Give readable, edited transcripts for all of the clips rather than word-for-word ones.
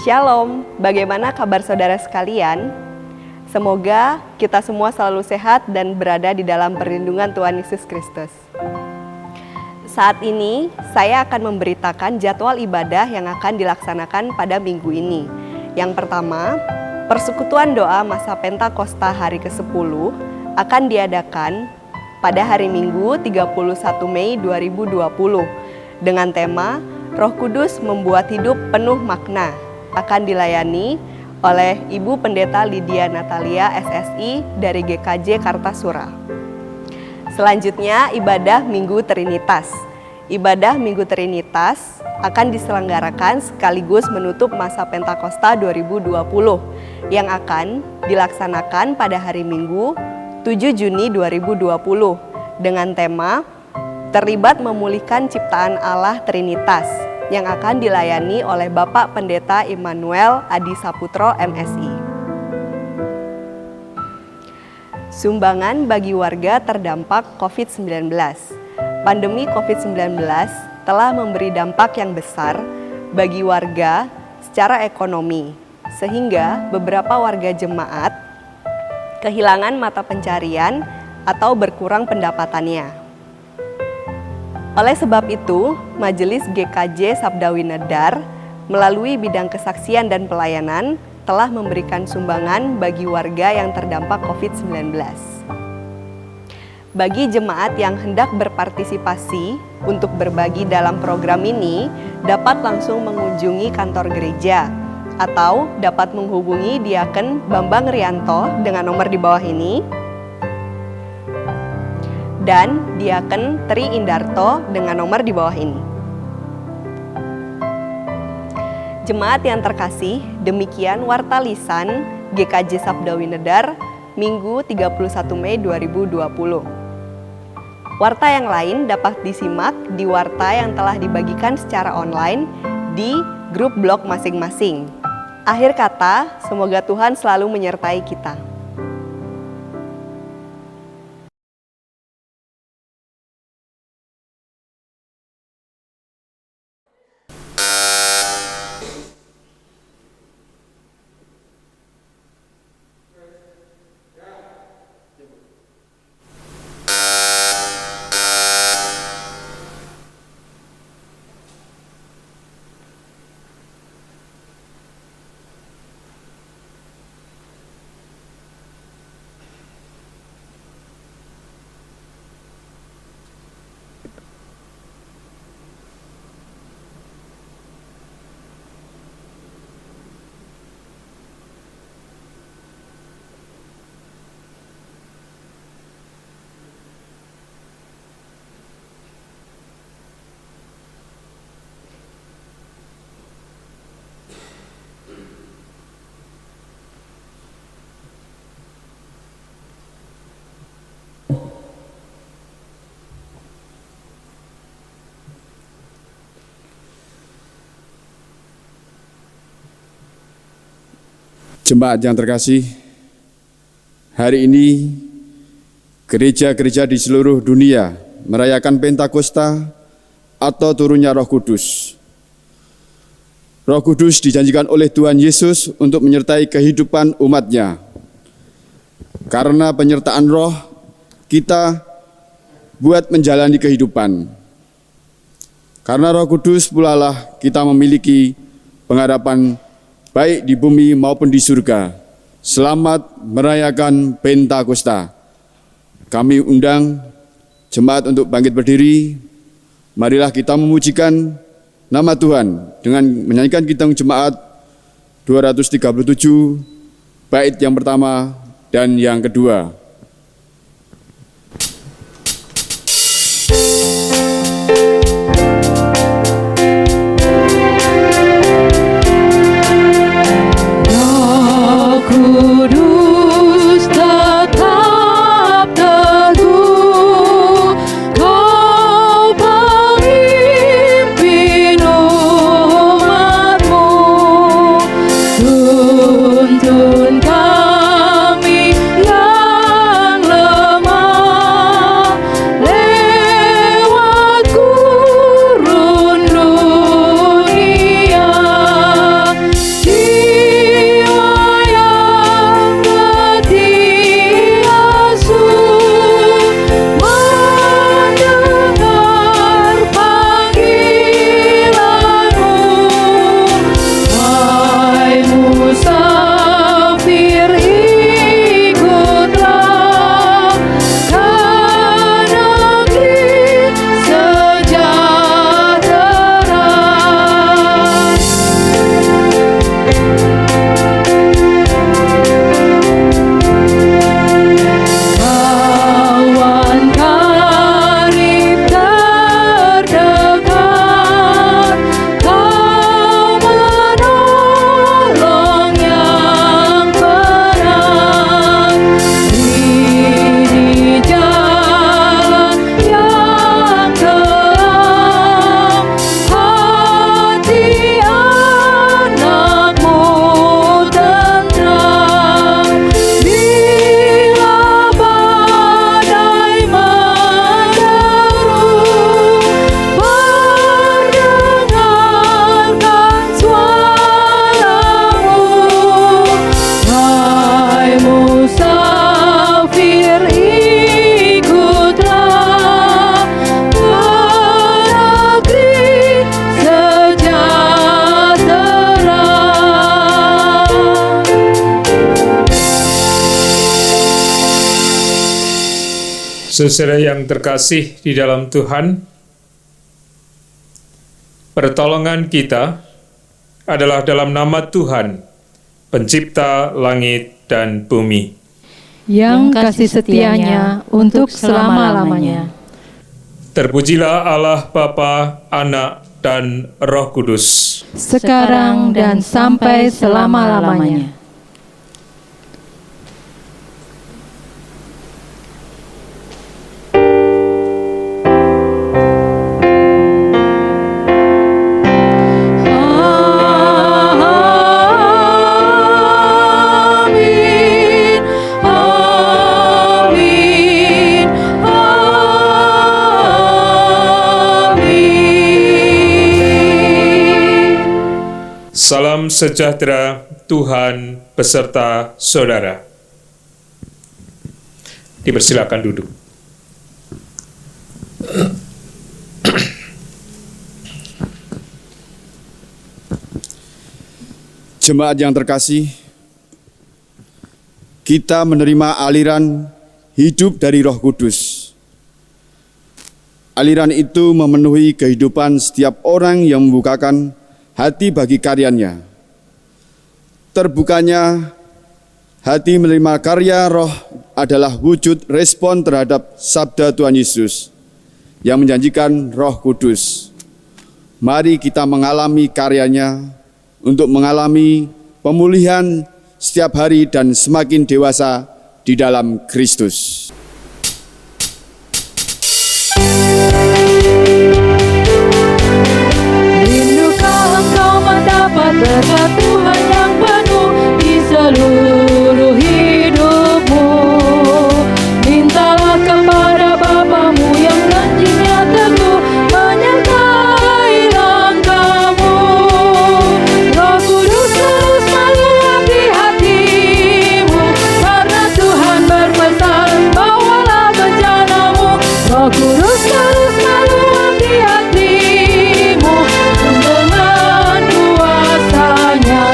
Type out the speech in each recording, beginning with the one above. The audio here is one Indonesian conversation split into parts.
Shalom, bagaimana kabar saudara sekalian? Semoga kita semua selalu sehat dan berada di dalam perlindungan Tuhan Yesus Kristus. Saat ini, saya akan memberitakan jadwal ibadah yang akan dilaksanakan pada minggu ini. Yang pertama, persekutuan doa masa Pentakosta hari ke-10 akan diadakan pada hari Minggu 31 Mei 2020 dengan tema Roh Kudus membuat hidup penuh makna. Akan dilayani oleh Ibu Pendeta Lydia Natalia SSI dari GKJ Kartasura. Selanjutnya, ibadah Minggu Trinitas. Ibadah Minggu Trinitas akan diselenggarakan sekaligus menutup masa Pentakosta 2020 yang akan dilaksanakan pada hari Minggu 7 Juni 2020 dengan tema Terlibat Memulihkan Ciptaan Allah Trinitas yang akan dilayani oleh Bapak Pendeta Immanuel Adi Saputro MSI. Sumbangan bagi warga terdampak COVID-19. Pandemi COVID-19 telah memberi dampak yang besar bagi warga secara ekonomi, sehingga beberapa warga jemaat kehilangan mata pencarian atau berkurang pendapatannya. Oleh sebab itu, Majelis GKJ Sabdawi Nedar melalui bidang kesaksian dan pelayanan telah memberikan sumbangan bagi warga yang terdampak COVID-19. Bagi jemaat yang hendak berpartisipasi untuk berbagi dalam program ini, dapat langsung mengunjungi kantor gereja atau dapat menghubungi Diaken Bambang Rianto dengan nomor di bawah ini dan Diaken Tri Indarto dengan nomor di bawah ini. Jemaat yang terkasih, demikian warta lisan GKJ Sabdawi Nedar Minggu 31 Mei 2020. Warta yang lain dapat disimak di warta yang telah dibagikan secara online di grup blog masing-masing. Akhir kata, semoga Tuhan selalu menyertai kita. Jemaat yang terkasih, hari ini gereja-gereja di seluruh dunia merayakan Pentakosta atau turunnya Roh Kudus. Roh Kudus dijanjikan oleh Tuhan Yesus untuk menyertai kehidupan umat-Nya. Karena penyertaan Roh, kita buat menjalani kehidupan. Karena Roh Kudus pula lah kita memiliki pengharapan baik di bumi maupun di surga. Selamat merayakan Pentakosta. Kami undang jemaat untuk bangkit berdiri. Marilah kita memujikan nama Tuhan dengan menyanyikan Kidung Jemaat 237, bait yang pertama dan yang kedua. Tuntun kami ya Saudara yang terkasih di dalam Tuhan, pertolongan kita adalah dalam nama Tuhan, Pencipta langit dan bumi, yang kasih setianya untuk selama-lamanya. Terpujilah Allah Bapa, Anak, dan Roh Kudus, Sekarang dan sampai selama-lamanya. Salam sejahtera Tuhan beserta saudara. Dipersilakan duduk. Jemaat yang terkasih, kita menerima aliran hidup dari Roh Kudus. Aliran itu memenuhi kehidupan setiap orang yang membukakan hati bagi karyanya. Terbukanya hati menerima karya Roh adalah wujud respon terhadap sabda Tuhan Yesus yang menjanjikan Roh Kudus. Mari kita mengalami karyanya untuk mengalami pemulihan setiap hari dan semakin dewasa di dalam Kristus. Berkat Tuhan yang penuh di seluruh hidupmu. Mintalah kepada Bapamu yang janjinya teguh menyertai langkahmu. Roh Kudus terus meluapi hatimu, karena Tuhan berpesan, bawalah bencanamu. Roh Kudus terus meluapi hatimu dengan kuasanya.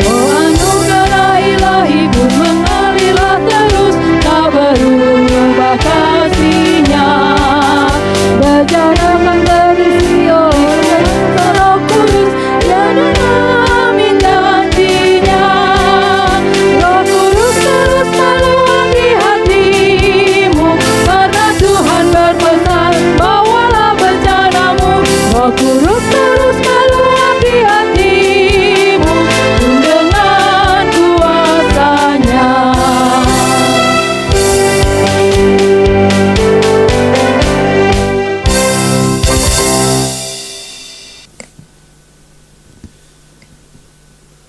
Oh, anugerah ilahi pun mengalirlah terus, tak berubah kasih-Nya. Berjarakan terisi oleh Roh Kudus, ya dan amin janji-Nya. Roh Kudus terus meluapi hatimu, karena Tuhan berpesan, bawalah bencanamu. Roh Kudus terus meluapi hatimu dengan kuasanya.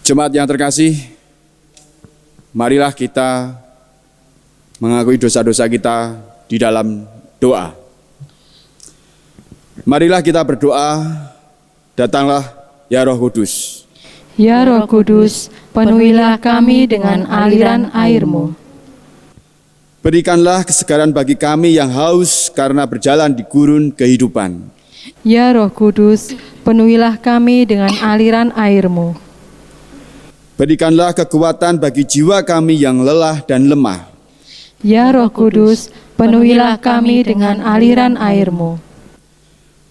Jemaat yang terkasih, marilah kita mengakui dosa-dosa kita di dalam doa. Marilah kita berdoa, datanglah ya Roh Kudus. Ya Roh Kudus, penuhilah kami dengan aliran air-Mu. Berikanlah kesegaran bagi kami yang haus karena berjalan di gurun kehidupan. Ya Roh Kudus, penuhilah kami dengan aliran air-Mu. Berikanlah kekuatan bagi jiwa kami yang lelah dan lemah. Ya Roh Kudus, penuhilah kami dengan aliran air-Mu.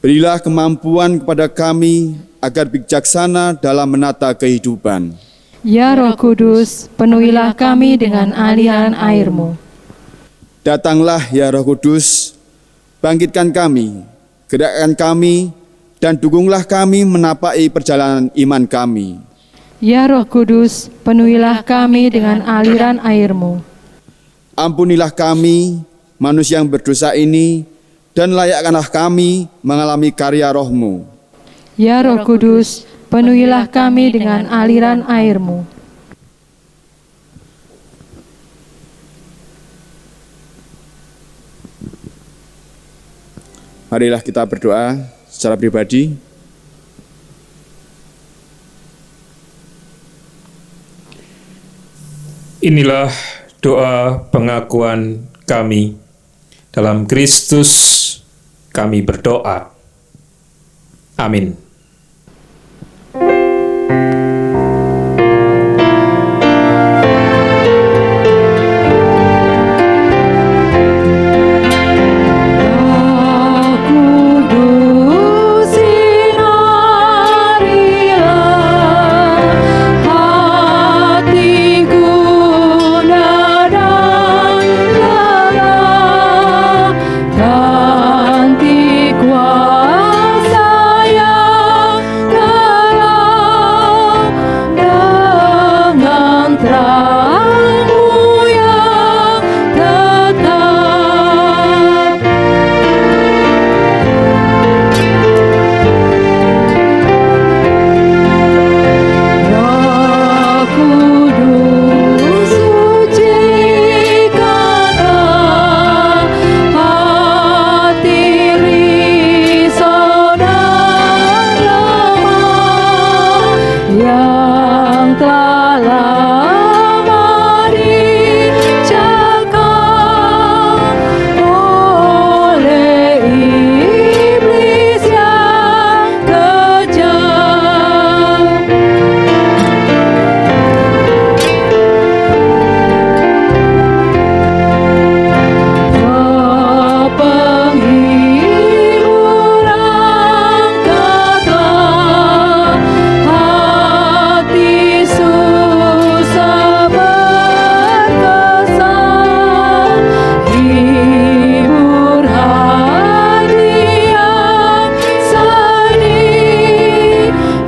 Berilah kemampuan kepada kami agar bijaksana dalam menata kehidupan. Ya Roh Kudus, penuhilah kami dengan aliran air-Mu. Datanglah ya Roh Kudus, bangkitkan kami, gerakkan kami, dan dukunglah kami menapaki perjalanan iman kami. Ya Roh Kudus, penuhilah kami dengan aliran air-Mu. Ampunilah kami, manusia yang berdosa ini, dan layakkanlah kami mengalami karya Roh-Mu. Ya Roh Kudus, penuhilah kami dengan aliran air-Mu. Marilah kita berdoa secara pribadi. Inilah doa pengakuan kami. Dalam Kristus kami berdoa. Amin. terang-Mu yang tetap. Roh Kudus, sucikanlah hati risau dan lemah yang telah lama dicekam oleh iblis yang kejam. Penghibur angkatlah hati susah berkesan, hibur hati yang sedih,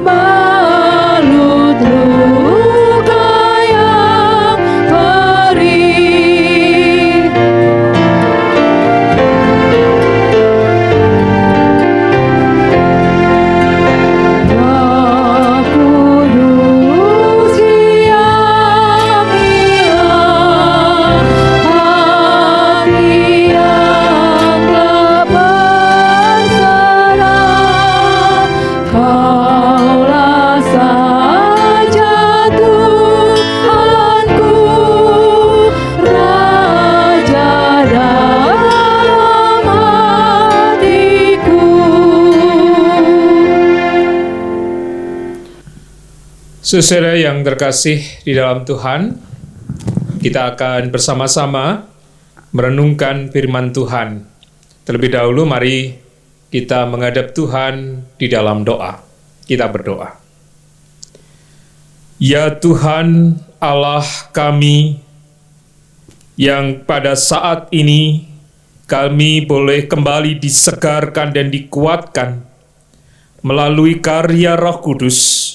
balut luka yang perih. Roh Kudus, diamilah hati yang telah berserah. Kaulah saja Tuhanku, Raja dalam hatiku. Saudara yang terkasih di dalam Tuhan, kita akan bersama-sama merenungkan firman Tuhan. Terlebih dahulu mari kita menghadap Tuhan di dalam doa. Kita berdoa. Ya Tuhan Allah kami, yang pada saat ini kami boleh kembali disegarkan dan dikuatkan melalui karya Roh Kudus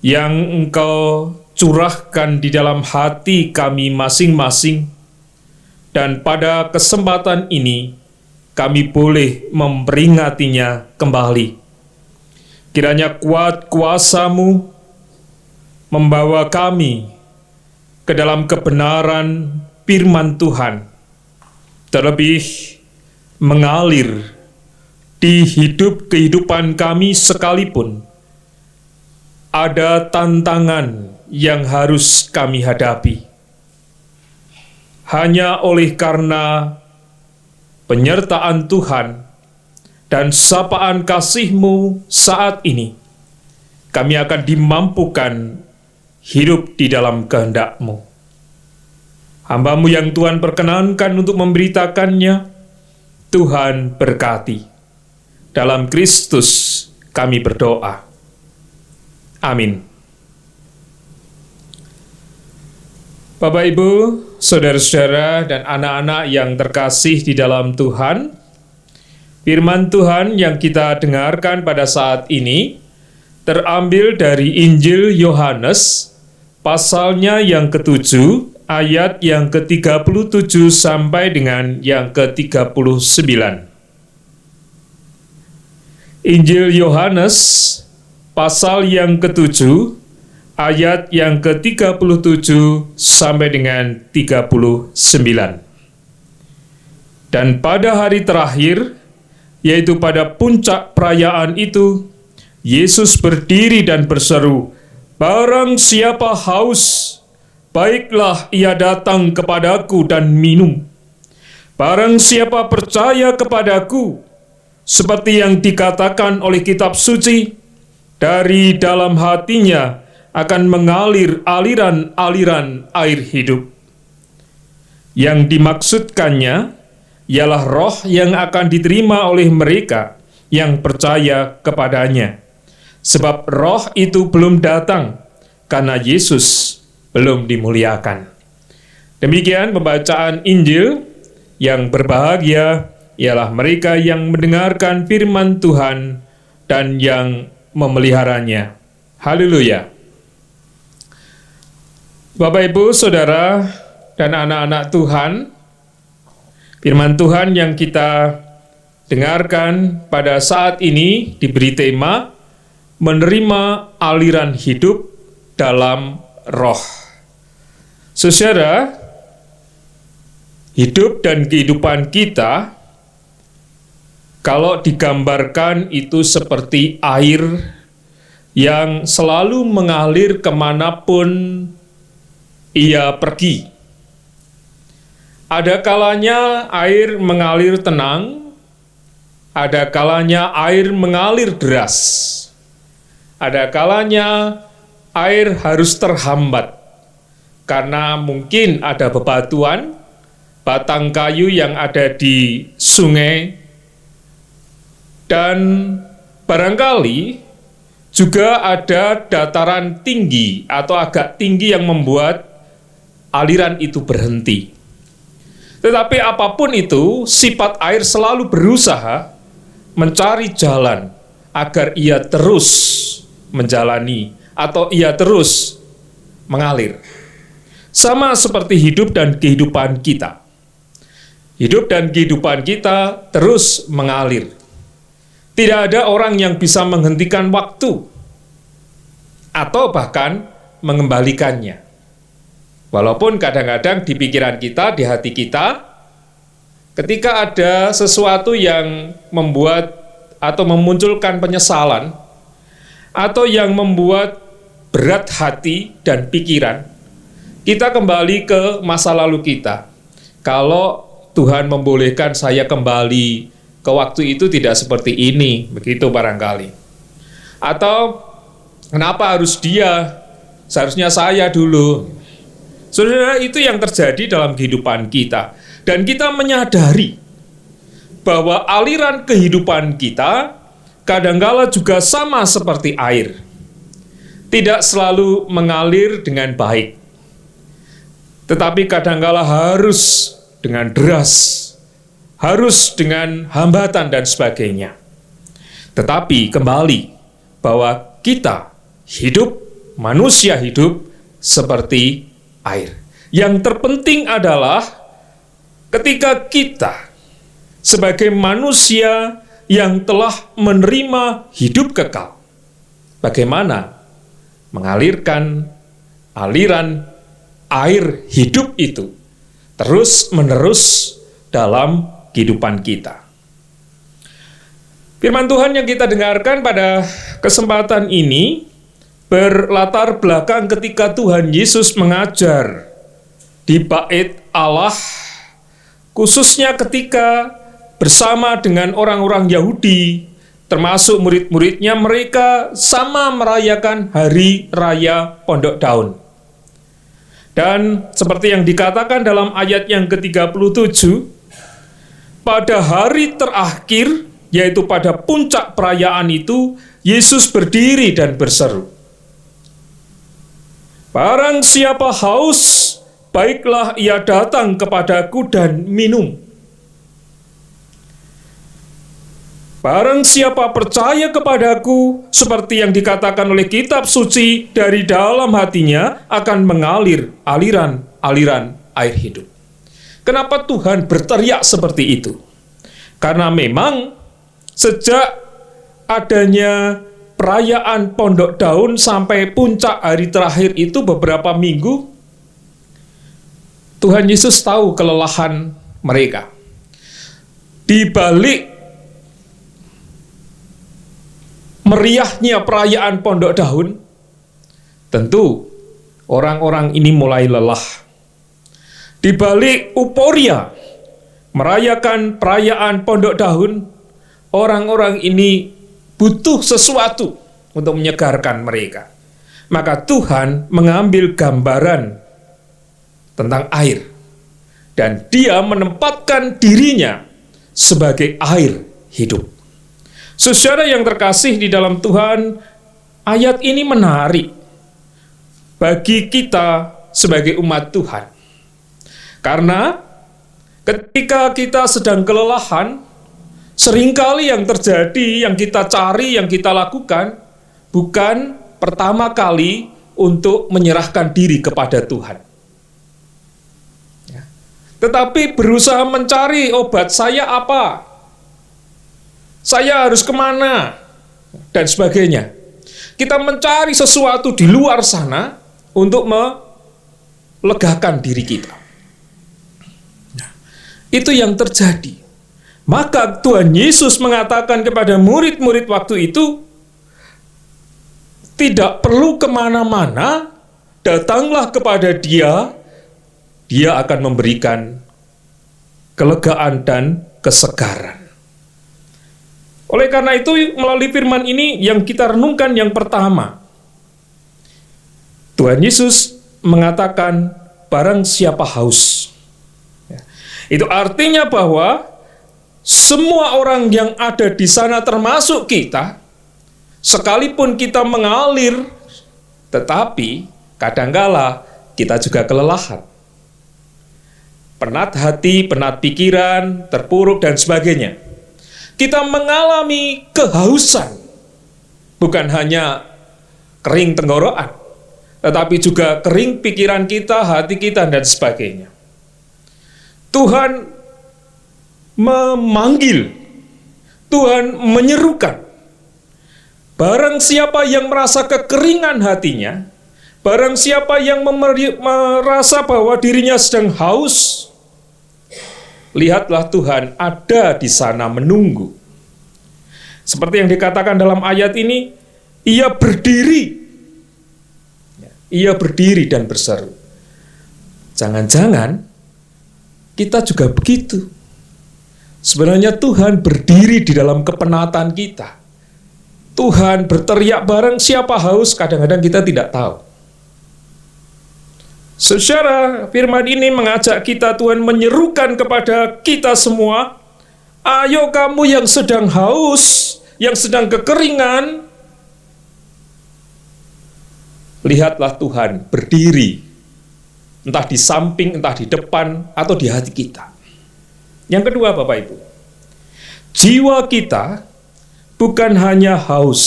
yang Engkau curahkan di dalam hati kami masing-masing, dan pada kesempatan ini kami boleh memperingatinya kembali. Kiranya kuat kuasa-Mu membawa kami ke dalam kebenaran firman Tuhan, terlebih mengalir di kehidupan kami sekalipun. Ada tantangan yang harus kami hadapi. Hanya oleh karena penyertaan Tuhan dan sapaan kasih-Mu saat ini, kami akan dimampukan hidup di dalam kehendak-Mu. Hamba-Mu yang Tuhan perkenankan untuk memberitakannya, Tuhan berkati. Dalam Kristus kami berdoa. Amin. Bapak, Ibu, saudara-saudara, dan anak-anak yang terkasih di dalam Tuhan, firman Tuhan yang kita dengarkan pada saat ini terambil dari Injil Yohanes, pasalnya yang ke-7, ayat yang ke-37 sampai dengan yang ke-39. Injil Yohanes, pasal yang ke-7, ayat yang ke-37 sampai dengan 39. Dan pada hari terakhir, yaitu pada puncak perayaan itu, Yesus berdiri dan berseru, "Barang siapa haus, baiklah ia datang kepadaku dan minum. Barang siapa percaya kepadaku, seperti yang dikatakan oleh kitab suci, dari dalam hatinya akan mengalir aliran-aliran air hidup." Yang dimaksudkannya ialah roh yang akan diterima oleh mereka yang percaya kepadanya. Sebab roh itu belum datang karena Yesus belum dimuliakan. Demikian pembacaan Injil. Yang berbahagia ialah mereka yang mendengarkan firman Tuhan dan yang memeliharanya. Haleluya. Bapak, Ibu, Saudara, dan anak-anak Tuhan, firman Tuhan yang kita dengarkan pada saat ini diberi tema menerima aliran hidup dalam roh. Saudara, hidup dan kehidupan kita kalau digambarkan itu seperti air yang selalu mengalir kemanapun ia pergi. Ada kalanya air mengalir tenang, ada kalanya air mengalir deras, ada kalanya air harus terhambat karena mungkin ada bebatuan, batang kayu yang ada di sungai, dan barangkali juga ada dataran tinggi atau agak tinggi yang membuat aliran itu berhenti. Tetapi apapun itu, sifat air selalu berusaha mencari jalan agar ia terus menjalani atau ia terus mengalir. Sama seperti hidup dan kehidupan kita. Hidup dan kehidupan kita terus mengalir. Tidak ada orang yang bisa menghentikan waktu atau bahkan mengembalikannya. Walaupun kadang-kadang di pikiran kita, di hati kita, ketika ada sesuatu yang membuat atau memunculkan penyesalan, atau yang membuat berat hati dan pikiran, kita kembali ke masa lalu kita. Kalau Tuhan membolehkan saya kembali ke waktu itu tidak seperti ini, begitu barangkali. Atau kenapa harus dia, seharusnya saya dulu. Saudara, itu yang terjadi dalam kehidupan kita. Dan kita menyadari bahwa aliran kehidupan kita kadangkala juga sama seperti air. Tidak selalu mengalir dengan baik. Tetapi kadangkala harus dengan deras, harus dengan hambatan dan sebagainya. Tetapi kembali bahwa kita hidup, manusia hidup seperti air. Yang terpenting adalah ketika kita sebagai manusia yang telah menerima hidup kekal, bagaimana mengalirkan aliran air hidup itu terus-menerus dalam kehidupan kita. Firman Tuhan yang kita dengarkan pada kesempatan ini berlatar belakang ketika Tuhan Yesus mengajar di Bait Allah, khususnya ketika bersama dengan orang-orang Yahudi, termasuk murid-muridnya, mereka sama merayakan Hari Raya Pondok Daun. Dan seperti yang dikatakan dalam ayat yang ke-37, pada hari terakhir, yaitu pada puncak perayaan itu, Yesus berdiri dan berseru, "Barang siapa haus, baiklah ia datang kepadaku dan minum. Barang siapa percaya kepadaku, seperti yang dikatakan oleh kitab suci, dari dalam hatinya akan mengalir aliran-aliran air hidup." Kenapa Tuhan berteriak seperti itu? Karena memang sejak adanya perayaan Pondok Daun sampai puncak hari terakhir itu beberapa minggu, Tuhan Yesus tahu kelelahan mereka. Di balik meriahnya perayaan Pondok Daun, tentu orang-orang ini mulai lelah. Di balik euforia merayakan perayaan Pondok Daun, orang-orang ini butuh sesuatu untuk menyegarkan mereka. Maka Tuhan mengambil gambaran tentang air, dan Dia menempatkan dirinya sebagai air hidup. Saudara yang terkasih di dalam Tuhan, ayat ini menarik bagi kita sebagai umat Tuhan. Karena ketika kita sedang kelelahan, seringkali yang terjadi, yang kita cari, yang kita lakukan, bukan pertama kali untuk menyerahkan diri kepada Tuhan. Ya. Tetapi berusaha mencari obat, saya apa? Saya harus kemana? Dan sebagainya. Kita mencari sesuatu di luar sana untuk melegakan diri kita. Nah, itu yang terjadi. Maka Tuhan Yesus mengatakan kepada murid-murid waktu itu, tidak perlu kemana-mana, datanglah kepada Dia, Dia akan memberikan kelegaan dan kesegaran. Oleh karena itu, melalui firman ini yang kita renungkan yang pertama, Tuhan Yesus mengatakan, barang siapa haus. Itu artinya bahwa semua orang yang ada di sana termasuk kita, sekalipun kita mengalir, tetapi kadangkala kita juga kelelahan. Penat hati, penat pikiran, terpuruk dan sebagainya. Kita mengalami kehausan, bukan hanya kering tenggorokan, tetapi juga kering pikiran kita, hati kita, dan sebagainya. Tuhan memanggil, Tuhan menyerukan, barang siapa yang merasa kekeringan hatinya, barang siapa yang merasa bahwa dirinya sedang haus, lihatlah Tuhan ada di sana menunggu. Seperti yang dikatakan dalam ayat ini, Ia berdiri. Ia berdiri dan berseru. Jangan-jangan kita juga begitu. Sebenarnya Tuhan berdiri di dalam kepenatan kita. Tuhan berteriak, barang siapa haus, kadang-kadang kita tidak tahu. Secara firman ini mengajak kita, Tuhan menyerukan kepada kita semua, ayo kamu yang sedang haus, yang sedang kekeringan, lihatlah Tuhan berdiri, entah di samping, entah di depan, atau di hati kita. Yang kedua, Bapak Ibu, jiwa kita bukan hanya haus,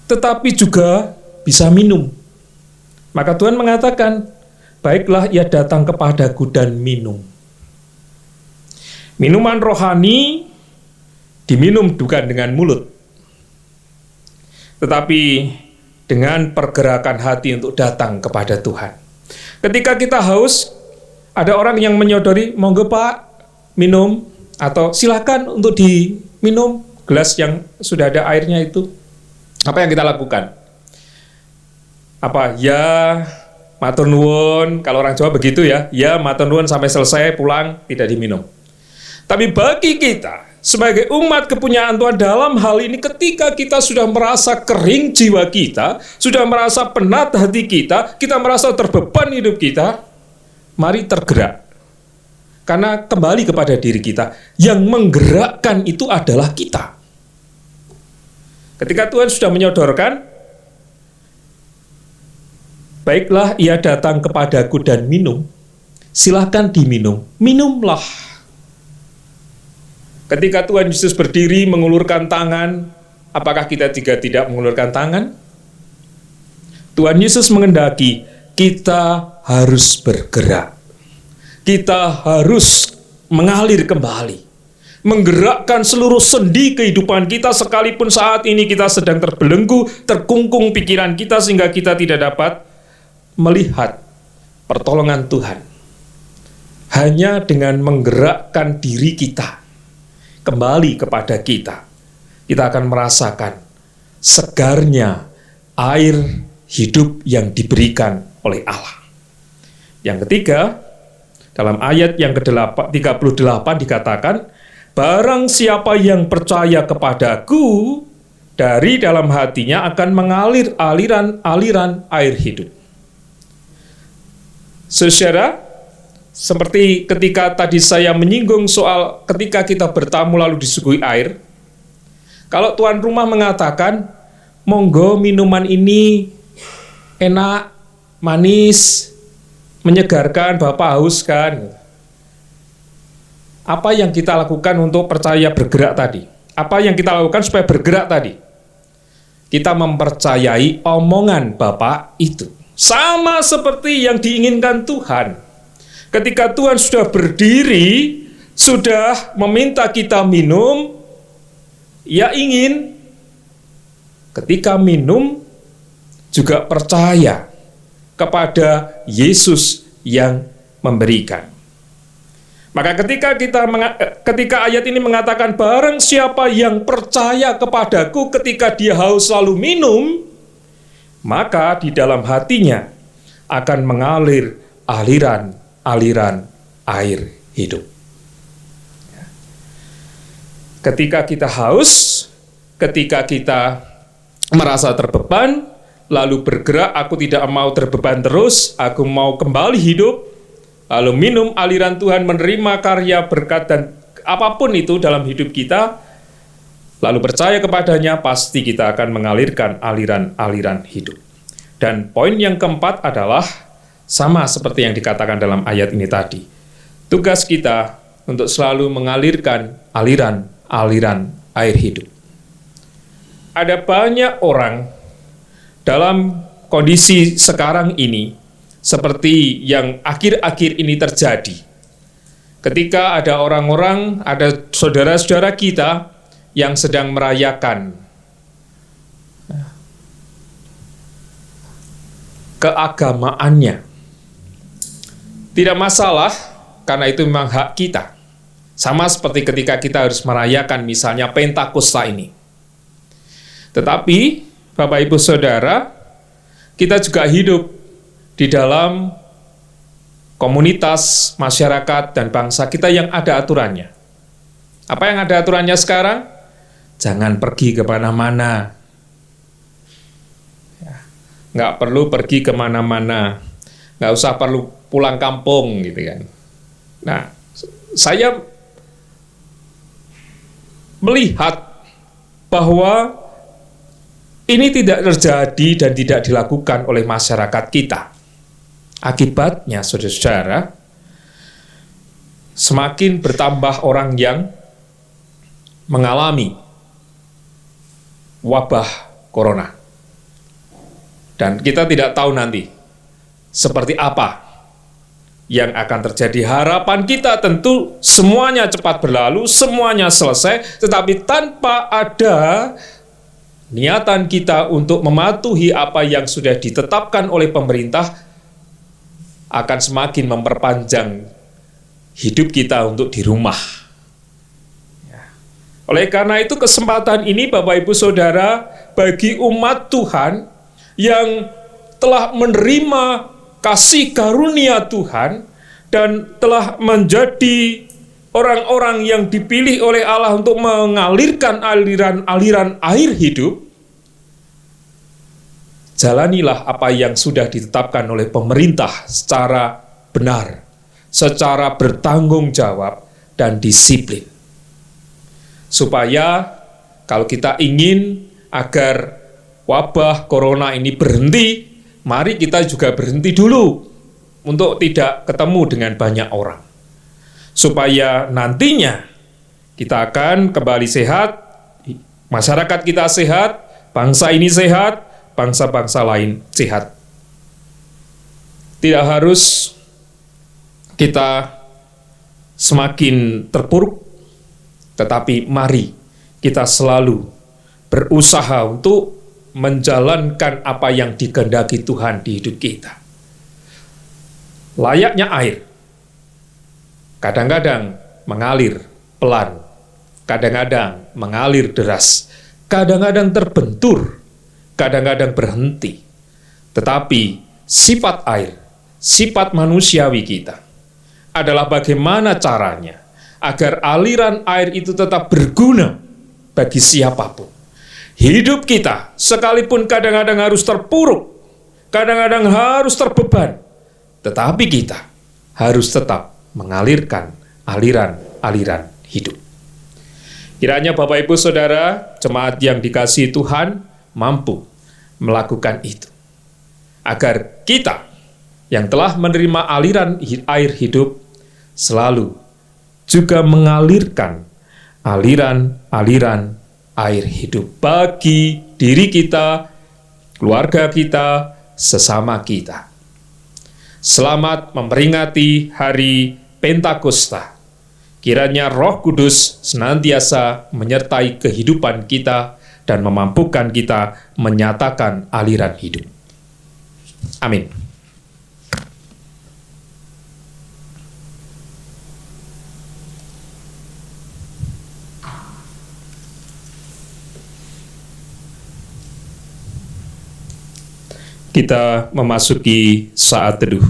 tetapi juga bisa minum. Maka Tuhan mengatakan, baiklah ia datang kepadaku dan minum. Minuman rohani diminum bukan dengan mulut, tetapi dengan pergerakan hati untuk datang kepada Tuhan. Ketika kita haus, ada orang yang menyodori, monggo Pak, minum, atau silakan untuk diminum gelas yang sudah ada airnya itu. Apa yang kita lakukan? Apa? Ya, matur nuwun, kalau orang Jawa begitu ya, ya matur nuwun sampai selesai, pulang, tidak diminum. Tapi bagi kita, sebagai umat kepunyaan Tuhan dalam hal ini, ketika kita sudah merasa kering jiwa kita, sudah merasa penat hati kita merasa terbeban hidup kita, mari tergerak. Karena kembali kepada diri kita, yang menggerakkan itu adalah kita. Ketika Tuhan sudah menyodorkan, baiklah ia datang kepadaku dan minum, silahkan diminum, minumlah. Ketika Tuhan Yesus berdiri mengulurkan tangan, apakah kita juga tidak mengulurkan tangan? Tuhan Yesus mengendaki kita harus bergerak. Kita harus mengalir kembali, menggerakkan seluruh sendi kehidupan kita, sekalipun saat ini kita sedang terbelenggu, terkungkung pikiran kita sehingga kita tidak dapat melihat pertolongan Tuhan. Hanya dengan menggerakkan diri kita kembali kepada kita, kita akan merasakan segarnya air hidup yang diberikan oleh Allah. Yang ketiga, dalam ayat yang ke-38 dikatakan, barang siapa yang percaya kepadaku, dari dalam hatinya akan mengalir aliran-aliran air hidup. Saudara, seperti ketika tadi saya menyinggung soal ketika kita bertamu lalu disuguhi air, kalau tuan rumah mengatakan, monggo minuman ini enak, manis, menyegarkan, Bapak haus kan? Apa yang kita lakukan untuk percaya bergerak tadi? Apa yang kita lakukan supaya bergerak tadi? kita mempercayai omongan Bapa itu. Sama seperti yang diinginkan Tuhan. Ketika Tuhan sudah berdiri, sudah meminta kita minum, Ia ingin ketika minum juga percaya kepada Yesus yang memberikan. Maka ketika ayat ini mengatakan barang siapa yang percaya kepadaku ketika dia haus lalu minum, maka di dalam hatinya akan mengalir aliran air hidup. Ketika kita haus, ketika kita merasa terbeban, lalu bergerak, aku tidak mau terbeban terus, aku mau kembali hidup, lalu minum aliran Tuhan, menerima karya berkat dan apapun itu dalam hidup kita, lalu percaya kepadanya, pasti kita akan mengalirkan aliran hidup. Dan poin yang keempat adalah sama seperti yang dikatakan dalam ayat ini tadi. Tugas kita untuk selalu mengalirkan aliran air hidup. Ada banyak orang dalam kondisi sekarang ini, seperti yang akhir-akhir ini terjadi. Ketika ada orang-orang, ada saudara-saudara kita yang sedang merayakan keagamaannya. Tidak masalah, karena itu memang hak kita. Sama seperti ketika kita harus merayakan misalnya Pentakosta ini. Tetapi, Bapak Ibu Saudara, kita juga hidup di dalam komunitas, masyarakat, dan bangsa kita yang ada aturannya. Apa yang ada aturannya sekarang? Jangan pergi kemana-mana. Nggak perlu pergi kemana-mana. Nggak usah perlu pulang kampung, gitu kan. Nah, saya melihat bahwa ini tidak terjadi dan tidak dilakukan oleh masyarakat kita. Akibatnya, saudara-saudara, semakin bertambah orang yang mengalami wabah corona. Dan kita tidak tahu nanti seperti apa yang akan terjadi. Harapan kita tentu semuanya cepat berlalu, semuanya selesai, tetapi tanpa ada niatan kita untuk mematuhi apa yang sudah ditetapkan oleh pemerintah, akan semakin memperpanjang hidup kita untuk di rumah. Oleh karena itu kesempatan ini Bapak Ibu Saudara, bagi umat Tuhan yang telah menerima kasih karunia Tuhan dan telah menjadi orang-orang yang dipilih oleh Allah untuk mengalirkan aliran air hidup, jalanilah apa yang sudah ditetapkan oleh pemerintah secara benar, secara bertanggung jawab dan disiplin. Supaya kalau kita ingin agar wabah corona ini berhenti, mari kita juga berhenti dulu untuk tidak ketemu dengan banyak orang. Supaya nantinya kita akan kembali sehat, masyarakat kita sehat, bangsa ini sehat, bangsa-bangsa lain sehat. Tidak harus kita semakin terpuruk, tetapi mari kita selalu berusaha untuk menjalankan apa yang dikehendaki Tuhan di hidup kita. Layaknya air, kadang-kadang mengalir pelan, kadang-kadang mengalir deras, kadang-kadang terbentur, kadang-kadang berhenti. Tetapi sifat air, sifat manusiawi kita adalah bagaimana caranya agar aliran air itu tetap berguna bagi siapapun. Hidup kita sekalipun kadang-kadang harus terpuruk, kadang-kadang harus terbeban, tetapi kita harus tetap mengalirkan aliran hidup. Kiranya Bapak Ibu Saudara, jemaat yang dikasihi Tuhan, mampu melakukan itu. Agar kita yang telah menerima aliran air hidup selalu juga mengalirkan aliran air hidup bagi diri kita, keluarga kita, sesama kita. Selamat memperingati hari Pentakosta. Kiranya Roh Kudus senantiasa menyertai kehidupan kita dan memampukan kita menyatakan aliran hidup. Amin. Kita memasuki saat teduh.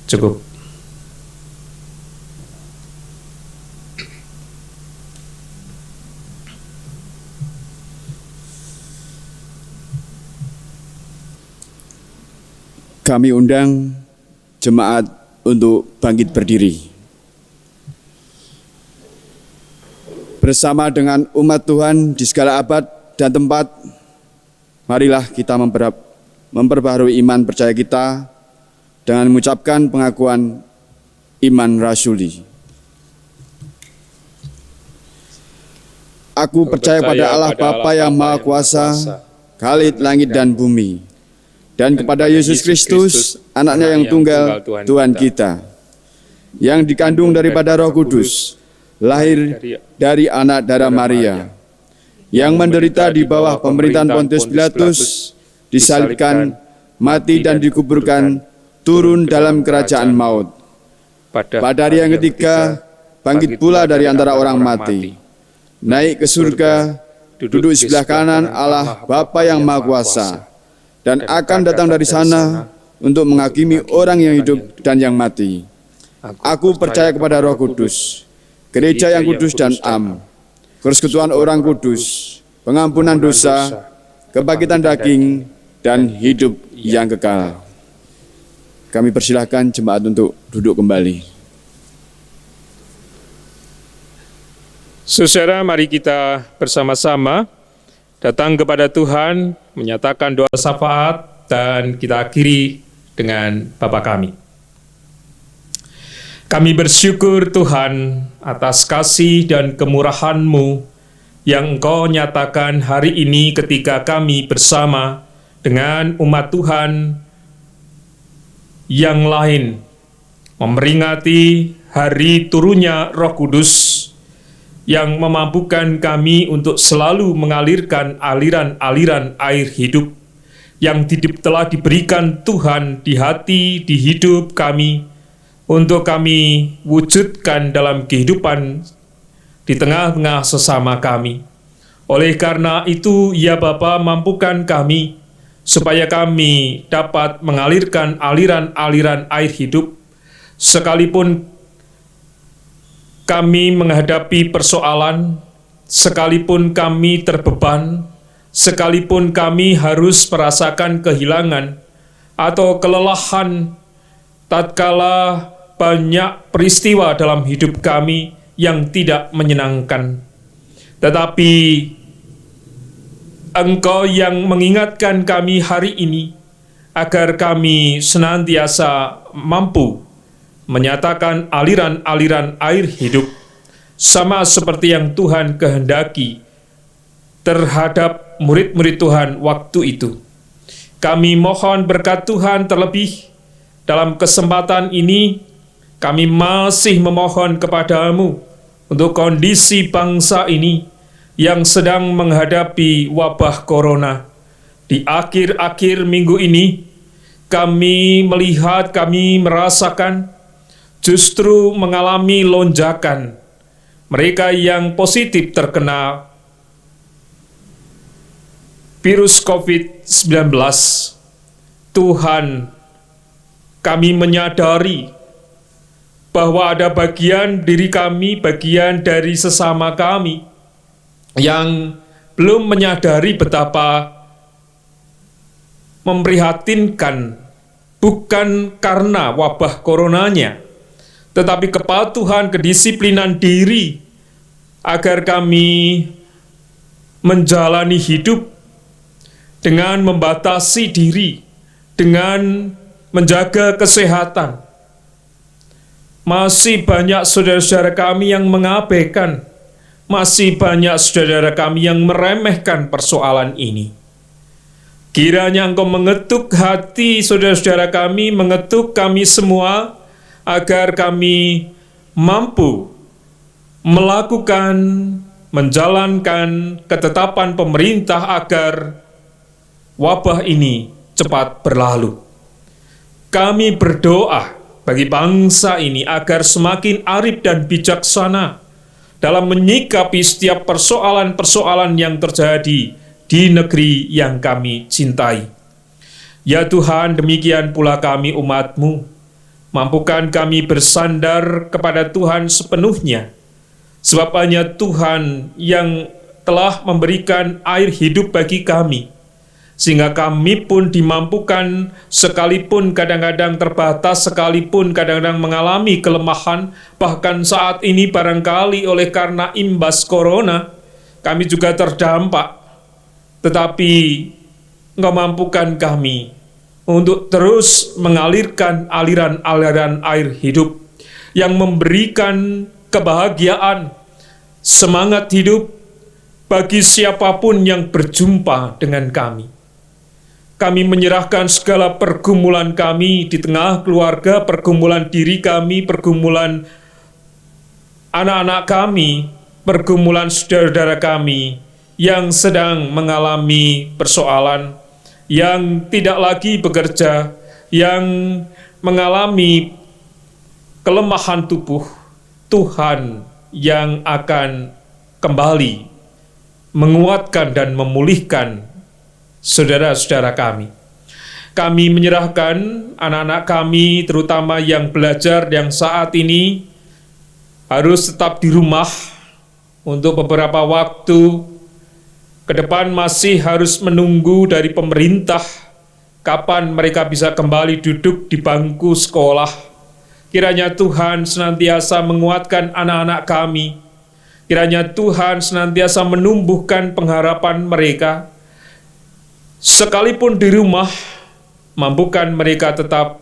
Cukup. Kami undang jemaat untuk bangkit berdiri. Bersama dengan umat Tuhan di segala abad dan tempat, marilah kita memperbaharui iman percaya kita dengan mengucapkan pengakuan iman rasuli. Aku percaya pada Allah Bapa yang Maha Kuasa, Khalid langit dan bumi, dan kepada Yesus Kristus, anaknya yang tunggal, Tuhan kita, yang dikandung daripada Roh Kudus, lahir dari anak darah Maria, yang menderita di bawah pemerintahan Pontius Pilatus, disalibkan, mati dan dikuburkan, turun dalam kerajaan maut. Pada hari yang ketiga, bangkit pula dari antara orang mati, naik ke surga, duduk di sebelah kanan Allah Bapa yang Maha Kuasa, dan akan datang dari sana untuk menghakimi orang yang hidup dan yang mati. Aku percaya kepada Roh Kudus, gereja yang kudus dan am, persekutuan orang kudus, pengampunan dosa, kebangkitan daging, dan hidup yang kekal. Kami persilahkan jemaat untuk duduk kembali. Saudara, mari kita bersama-sama datang kepada Tuhan, menyatakan doa syafaat, dan kita akhiri dengan Bapa kami. Kami bersyukur Tuhan atas kasih dan kemurahan-Mu yang Engkau nyatakan hari ini ketika kami bersama dengan umat Tuhan yang lain memperingati hari turunnya Roh Kudus yang memampukan kami untuk selalu mengalirkan aliran-aliran air hidup yang telah diberikan Tuhan di hati, di hidup kami, untuk kami wujudkan dalam kehidupan di tengah-tengah sesama kami. Oleh karena itu, ya Bapa, mampukan kami supaya kami dapat mengalirkan aliran-aliran air hidup, sekalipun kami menghadapi persoalan, sekalipun kami terbeban, sekalipun kami harus merasakan kehilangan atau kelelahan tatkala banyak peristiwa dalam hidup kami yang tidak menyenangkan. Tetapi Engkau yang mengingatkan kami hari ini agar kami senantiasa mampu menyatakan aliran-aliran air hidup sama seperti yang Tuhan kehendaki terhadap murid-murid Tuhan waktu itu. Kami mohon berkat Tuhan terlebih dalam kesempatan ini. Kami masih memohon kepadamu untuk kondisi bangsa ini yang sedang menghadapi wabah corona. Di akhir-akhir minggu ini, kami melihat, kami merasakan justru mengalami lonjakan mereka yang positif terkena virus COVID-19. Tuhan, kami menyadari bahwa ada bagian diri kami, bagian dari sesama kami yang belum menyadari betapa memprihatinkan, bukan karena wabah coronanya, tetapi kepatuhan, kedisiplinan diri agar kami menjalani hidup dengan membatasi diri, dengan menjaga kesehatan. Masih banyak saudara-saudara kami yang mengabaikan, masih banyak saudara kami yang meremehkan persoalan ini. Kiranya Engkau mengetuk hati saudara-saudara kami, mengetuk kami semua, agar kami mampu melakukan, menjalankan ketetapan pemerintah agar wabah ini cepat berlalu. Kami berdoa bagi bangsa ini agar semakin arif dan bijaksana dalam menyikapi setiap persoalan-persoalan yang terjadi di negeri yang kami cintai. Ya Tuhan, demikian pula kami umat-Mu. Mampukan kami bersandar kepada Tuhan sepenuhnya, sebab hanya Tuhan yang telah memberikan air hidup bagi kami, sehingga kami pun dimampukan, sekalipun kadang-kadang terbatas, sekalipun kadang-kadang mengalami kelemahan, bahkan saat ini barangkali oleh karena imbas corona, kami juga terdampak. Tetapi Engkau mampukan kami untuk terus mengalirkan aliran-aliran air hidup yang memberikan kebahagiaan, semangat hidup bagi siapapun yang berjumpa dengan kami. Kami menyerahkan segala pergumulan kami di tengah keluarga, pergumulan diri kami, pergumulan anak-anak kami, pergumulan saudara-saudara kami yang sedang mengalami persoalan, yang tidak lagi bekerja, yang mengalami kelemahan tubuh. Tuhan yang akan kembali menguatkan dan memulihkan saudara-saudara kami. Kami menyerahkan anak-anak kami, terutama yang belajar, yang saat ini harus tetap di rumah untuk beberapa waktu ke depan, masih harus menunggu dari pemerintah kapan mereka bisa kembali duduk di bangku sekolah. Kiranya Tuhan senantiasa menguatkan anak-anak kami. Kiranya Tuhan senantiasa menumbuhkan pengharapan mereka. Sekalipun di rumah, mampukan mereka tetap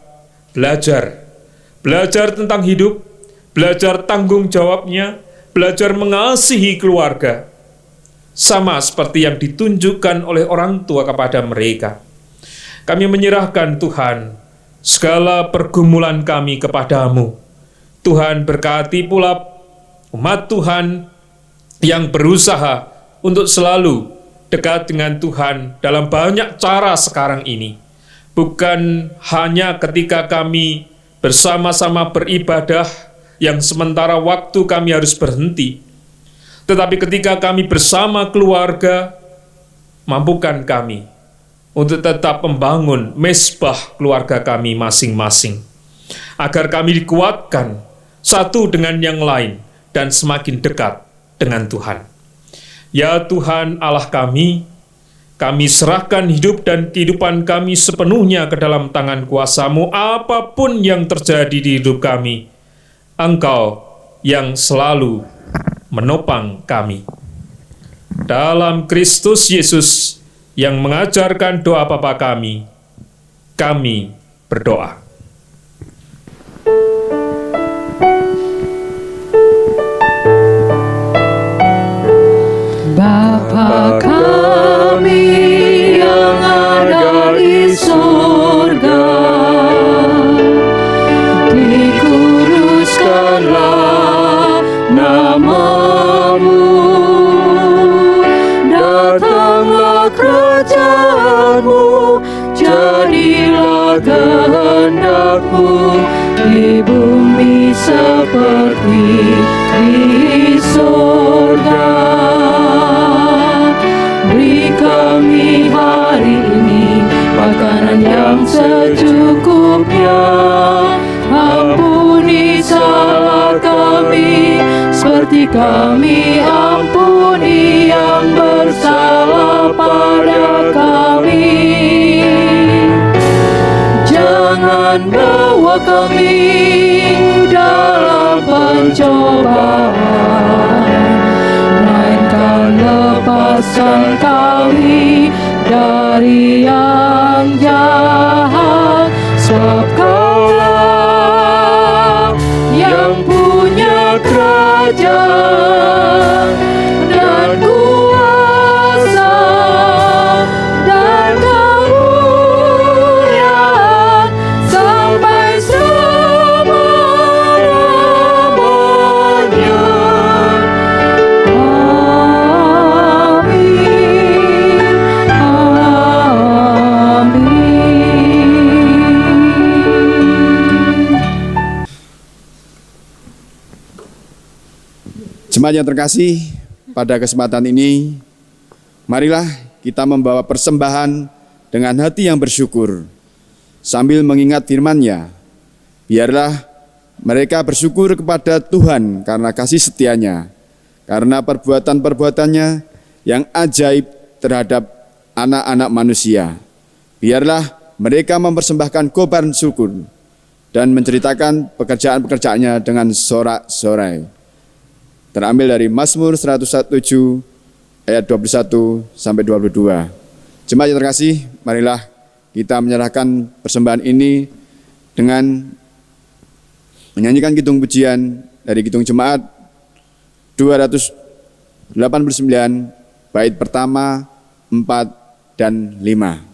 belajar. Belajar tentang hidup, belajar tanggung jawabnya, belajar mengasihi keluarga. Sama seperti yang ditunjukkan oleh orang tua kepada mereka. Kami menyerahkan Tuhan segala pergumulan kami kepadamu. Tuhan berkati pula umat Tuhan yang berusaha untuk selalu dekat dengan Tuhan dalam banyak cara sekarang ini. Bukan hanya ketika kami bersama-sama beribadah yang sementara waktu kami harus berhenti, tetapi ketika kami bersama keluarga, mampukan kami untuk tetap membangun mezbah keluarga kami masing-masing, agar kami dikuatkan satu dengan yang lain dan semakin dekat dengan Tuhan. Ya Tuhan Allah kami serahkan hidup dan kehidupan kami sepenuhnya ke dalam tangan kuasa-Mu. Apapun yang terjadi di hidup kami, Engkau yang selalu menopang kami. Dalam Kristus Yesus yang mengajarkan doa Bapa kami berdoa. Bapa kami yang ada di surga, dikuduskanlah nama-Mu, datanglah kerajaan-Mu, jadilah kehendak-Mu di bumi seperti di surga. Beri kami hari ini makanan yang secukupnya, ampuni salah kami seperti kami ampuni yang bersalah pada kami. Jangan bawa kami dalam pencobaan, bebaskan kami dari yang jahat, sebab Kaulah yang punya kerajaan dan kuasa dan kemuliaan sampai selama-lamanya. Jemaat yang terkasih, pada kesempatan ini, marilah kita membawa persembahan dengan hati yang bersyukur, sambil mengingat firman-Nya. Biarlah mereka bersyukur kepada Tuhan karena kasih setia-Nya, karena perbuatan-perbuatannya yang ajaib terhadap anak-anak manusia. Biarlah mereka mempersembahkan korban syukur dan menceritakan pekerjaan-pekerjaannya dengan sorak-sorai. Terambil dari Mazmur 107 ayat 21 sampai 22. Jemaat yang terkasih, marilah kita menyerahkan persembahan ini dengan menyanyikan kidung pujian dari kidung jemaat 289 bait pertama, 4 dan 5.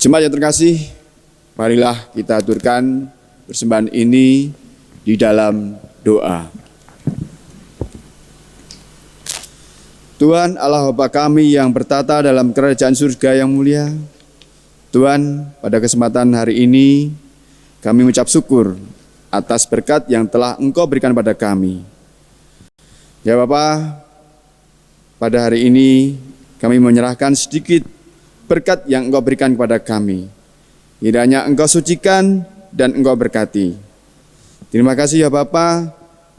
Jemaat yang terkasih, marilah kita aturkan persembahan ini di dalam doa. Tuhan Allah Bapa kami yang bertata dalam kerajaan surga yang mulia, Tuhan, pada kesempatan hari ini kami mengucap syukur atas berkat yang telah Engkau berikan pada kami. Ya Bapa, pada hari ini kami menyerahkan sedikit berkat yang Engkau berikan kepada kami. Kiranya Engkau sucikan dan Engkau berkati. Terima kasih ya Bapa.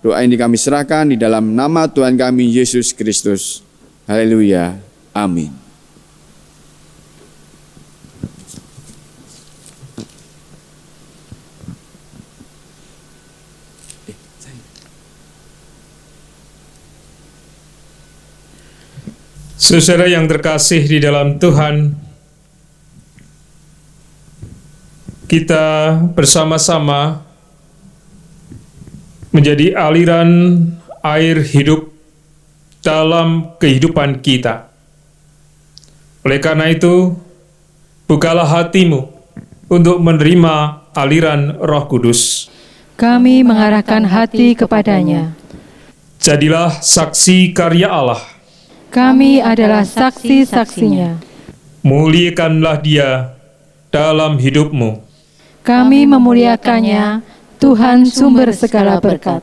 Doa ini kami serahkan di dalam nama Tuhan kami Yesus Kristus. Haleluya. Amin. Saudara yang terkasih di dalam Tuhan, kita bersama-sama menjadi aliran air hidup dalam kehidupan kita. Oleh karena itu, bukalah hatimu untuk menerima aliran Roh Kudus. Kami mengarahkan hati kepadanya. Jadilah saksi karya Allah. Kami adalah saksi-saksinya. Muliakanlah Dia dalam hidupmu. Kami memuliakannya, Tuhan sumber segala berkat.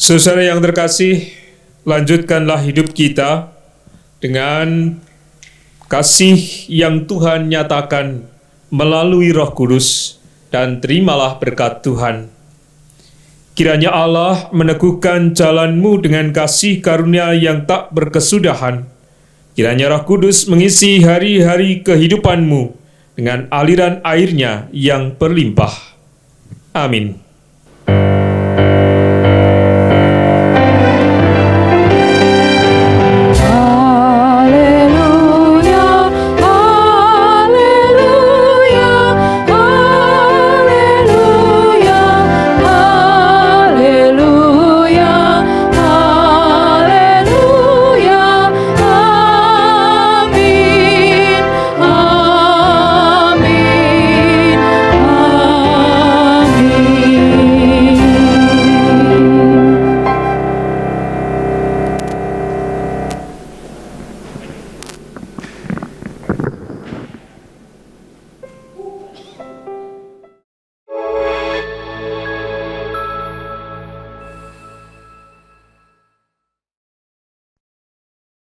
Saudara yang terkasih, lanjutkanlah hidup kita dengan kasih yang Tuhan nyatakan melalui Roh Kudus, dan terimalah berkat Tuhan. Kiranya Allah meneguhkan jalanmu dengan kasih karunia yang tak berkesudahan. Kiranya Roh Kudus mengisi hari-hari kehidupanmu dengan aliran airnya yang berlimpah. Amin.